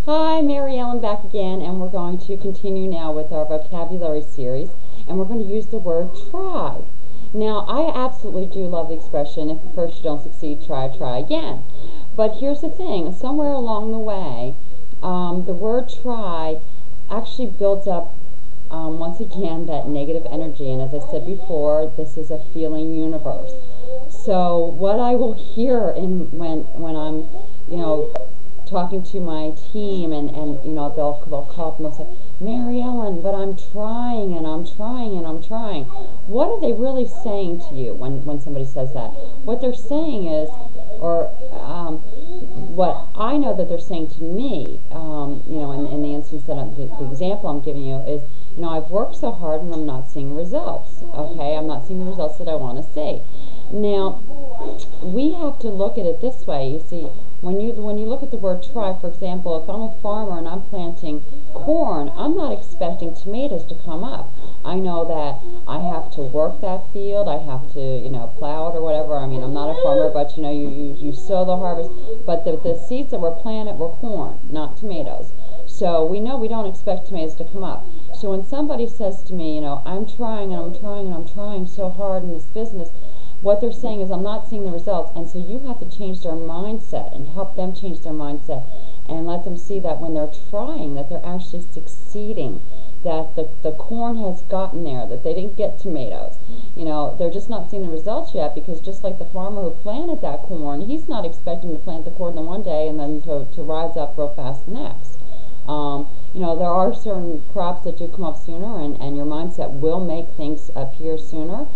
Hi, Mary Ellen back again, and we're going to continue now with our vocabulary series, and we're going to use the word try. Now, I absolutely do love the expression, if at first you don't succeed, try again. But here's the thing, somewhere along the way, the word try actually builds up, once again, that negative energy. And as I said before, this is a feeling universe. So what I will hear when I'm, talking to my team, and they'll call up and they'll say, Mary Ellen, but I'm trying and I'm trying and I'm trying. What are they really saying to you when somebody says that? What they're saying is, or what I know that they're saying to me, in the instance that the example I'm giving you is, I've worked so hard and I'm not seeing results. Okay, I'm not seeing the results that I want to see. Now, we have to look at it this way. You see, when you look at the word try, for example, if I'm a farmer and I'm planting corn, I'm not expecting tomatoes to come up. I know that I have to work that field, I have to, plow it or whatever. I mean, I'm not a farmer, but you sow the harvest. But the seeds that were planted were corn, not tomatoes. So we know we don't expect tomatoes to come up. So when somebody says to me, I'm trying and I'm trying and I'm trying so hard in this business, what they're saying is, I'm not seeing the results. And so you have to change their mindset and help them change their mindset and let them see that when they're trying, that they're actually succeeding, that the corn has gotten there, that they didn't get tomatoes. They're just not seeing the results yet, because just like the farmer who planted that corn, he's not expecting to plant the corn in one day and then to rise up real fast the next. There are certain crops that do come up sooner, and your mindset will make things appear sooner.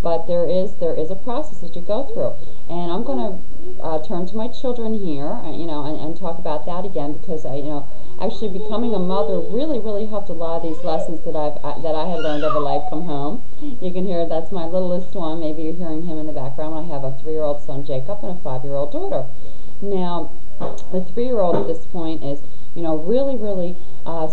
But there is a process that you go through, and I'm going to turn to my children here, and talk about that again, because actually becoming a mother really helped a lot of these lessons that I had learned over life come home. You can hear that's my littlest one. Maybe you're hearing him in the background. I have a 3-year-old son, Jacob, and a 5-year-old daughter. Now, the 3-year-old at this point is really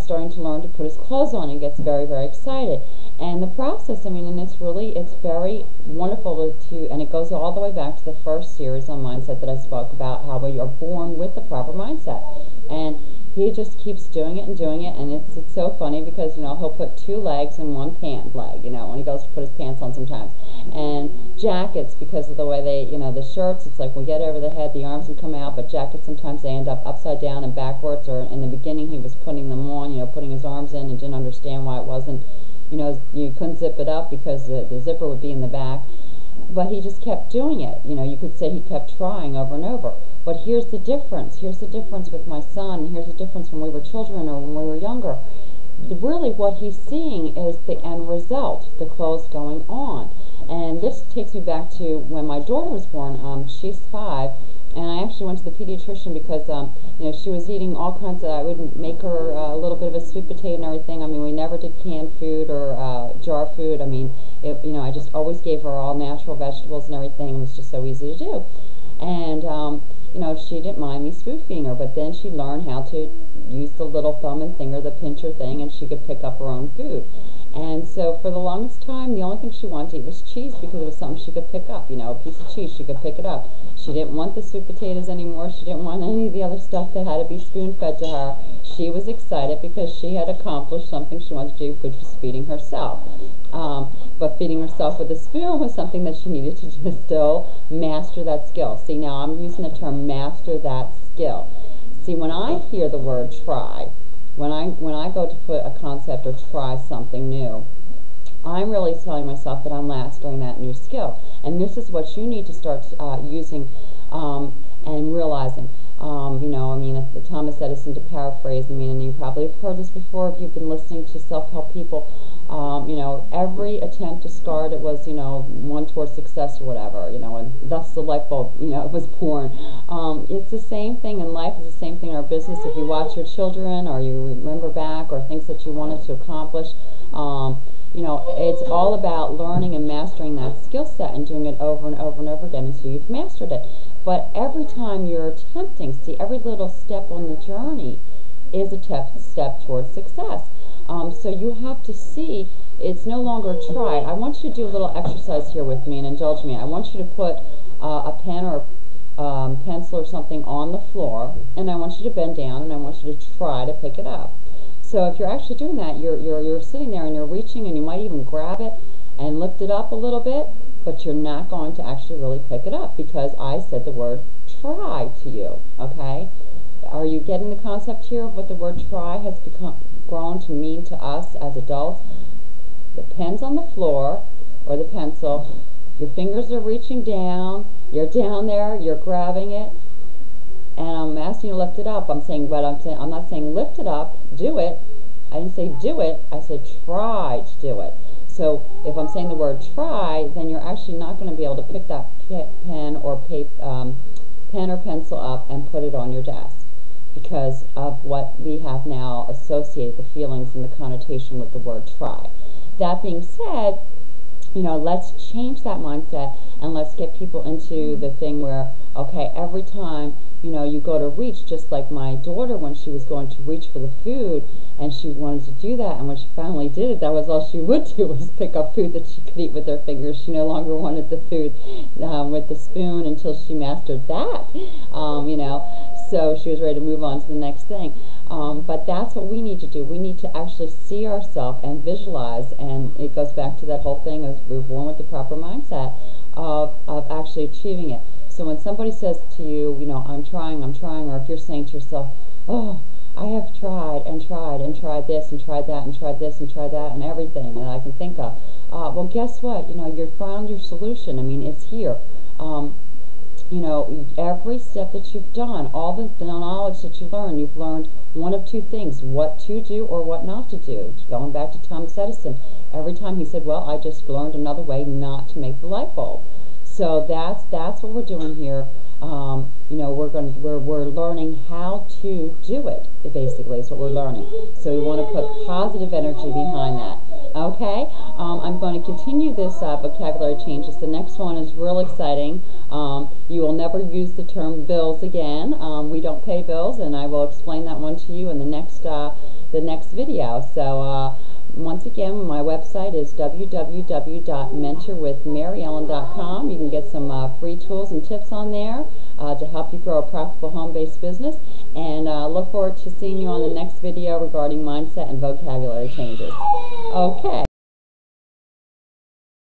starting to learn to put his clothes on and gets very excited. And the process, and it's very wonderful and it goes all the way back to the first series on mindset that I spoke about, how we are born with the proper mindset. And he just keeps doing it, and it's so funny because, he'll put 2 legs in one pant leg, when he goes to put his pants on sometimes. And jackets, because of the way they, the shirts, it's like we get over the head, the arms can come out, but jackets sometimes they end up upside down and backwards, or in the beginning he was putting them on, putting his arms in and didn't understand why it wasn't, you couldn't zip it up because the zipper would be in the back. But he just kept doing it. You could say he kept trying over and over. But here's the difference. Here's the difference with my son. Here's the difference when we were children or when we were younger. Really what he's seeing is the end result, the clothes going on. And this takes me back to when my daughter was born. She's 5. And I actually went to the pediatrician because, she was eating all kinds of, I would make her a little bit of a sweet potato and everything. We never did canned food or jar food. I just always gave her all natural vegetables and everything. It was just so easy to do. And, she didn't mind me spoon feeding her, but then she learned how to use the little thumb and finger, the pincher thing, and she could pick up her own food. And so for the longest time, the only thing she wanted to eat was cheese, because it was something she could pick up, a piece of cheese, she could pick it up. She didn't want the sweet potatoes anymore. She didn't want any of the other stuff that had to be spoon-fed to her. She was excited because she had accomplished something she wanted to do, which was feeding herself. But feeding herself with a spoon was something that she needed to just still master that skill. See, now I'm using the term master that skill. See, when I hear the word try, when I go to put a concept or try something new, I'm really telling myself that I'm mastering that new skill. And this is what you need to start using and realizing. Thomas Edison, to paraphrase, and you probably have heard this before if you've been listening to self-help people. Every attempt discarded was, one towards success or whatever, and thus the light bulb, was born. It's the same thing in life. It's the same thing in our business. If you watch your children or you remember back or things that you wanted to accomplish, it's all about learning and mastering that skill set and doing it over and over and over again until you've mastered it. But every time you're attempting, see, every little step on the journey is a step towards success. So you have to see it's no longer a try. I want you to do a little exercise here with me and indulge me. I want you to put a pen or pencil or something on the floor, and I want you to bend down and I want you to try to pick it up. So if you're actually doing that, you're sitting there and you're reaching, and you might even grab it and lift it up a little bit, but you're not going to actually really pick it up because I said the word try to you, okay? Are you getting the concept here of what the word try has grown to mean to us as adults? The pen's on the floor, or the pencil, your fingers are reaching down, you're down there, you're grabbing it, and I'm asking you to lift it up. I'm not saying lift it up, do it. I didn't say do it, I said try to do it. So if I'm saying the word try, then you're actually not going to be able to pick that pen or pencil up and put it on your desk because of what we have now associated the feelings and the connotation with the word try. That being said, let's change that mindset and let's get people into the thing where, okay, every time, you go to reach, just like my daughter when she was going to reach for the food and she wanted to do that, and when she finally did it, that was all she would do was pick up food that she could eat with her fingers. She no longer wanted the food with the spoon until she mastered that, so she was ready to move on to the next thing. But that's what we need to do. We need to actually see ourselves and visualize, and it goes back to that whole thing of we're born with the proper mindset of actually achieving it. So when somebody says to you, I'm trying, or if you're saying to yourself, oh, I have tried and tried and tried this and tried that and tried this and tried that and everything that I can think of, well, guess what? You've found your solution. I mean, it's here. Every step that you've done, all the knowledge that you've learned one of two things: what to do or what not to do. Going back to Thomas Edison, every time he said, well, I just learned another way not to make the light bulb. So that's what we're doing here. We're learning how to do it, basically, is what we're learning. So we want to put positive energy behind that. Okay? I'm going to continue this vocabulary changes. The next one is real exciting. You will never use the term bills again. We don't pay bills, and I will explain that one to you in the next video. So once again, my website is www.mentorwithmaryellen.com. You can get some free tools and tips on there to help you grow a profitable home-based business. And look forward to seeing you on the next video regarding mindset and vocabulary changes. Okay.